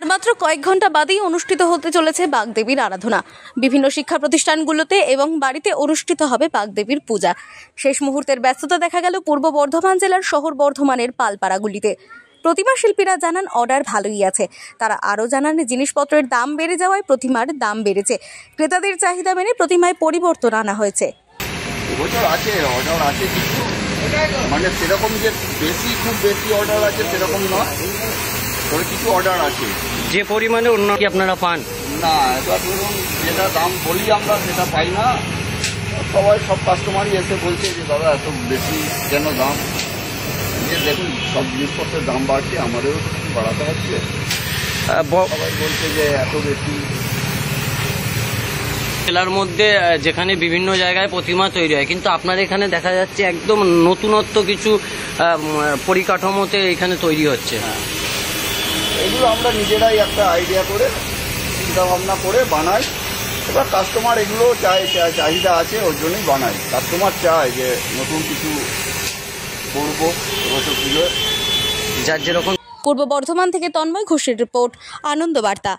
মাত্র কয়েক ঘন্টা বাদেই অনুষ্ঠিত হতে চলেছে বাগদেবীর আরাধনা। বিভিন্ন শিক্ষা প্রতিষ্ঠানগুলোতে এবং বাড়িতে অনুষ্ঠিত হবে বাগদেবীর পূজা। শেষ মুহূর্তের ব্যস্ততা দেখা গেল পূর্ব বর্ধমান জেলার শহর বর্ধমানের পালপাড়াগুলিতে। প্রতিমা শিল্পীরা জানান অর্ডার ভালোই আছে। তারা আরও জানান জিনিসপত্রের দাম বেড়ে যাওয়ায় প্রতিমার দাম বেড়েছে। ক্রেতাদের চাহিদা মেনে প্রতিমায় পরিবর্তন আনা হয়েছে। অর্ডার আছে কিছু, মানে সেরকম যে খুব বেশি অর্ডার আছে সেরকম নয়, তবে কিছু অর্ডার আছে। যে পরিমাণে উন্নতি আপনারা পান না, এবার ধরুন যেটা দাম বলি আমরা সেটা পাই না। সব কাস্টমারই এসে বলছে যে দাদা এত বেশি কেন দাম। যে দেখুন সব জিনিসপত্রের দাম বাড়ছে, আমাদেরও বাড়াতে হচ্ছে। সবাই বলছে যে এত বেশি। জেলার মধ্যে যেখানে বিভিন্ন জায়গায় প্রতিমা তৈরি হয়, কিন্তু আপনার এখানে দেখা যাচ্ছে একদম নতুনত্ব কিছু পরিকাঠামোতে এখানে তৈরি হচ্ছে। এগুলো আমরা নিজেরাই একটা আইডিয়া করে চিন্তা ভাবনা করে বানাই। এবার কাস্টমার এগুলো চাহিদা আছে, ওর জন্যই বানাই। কাস্টমার চায় যে নতুন কিছু করবো এবছর পুজোয়। যার যেরকম। পূর্ব বর্ধমান থেকে তন্ময় ঘোষের রিপোর্ট, আনন্দ বার্তা।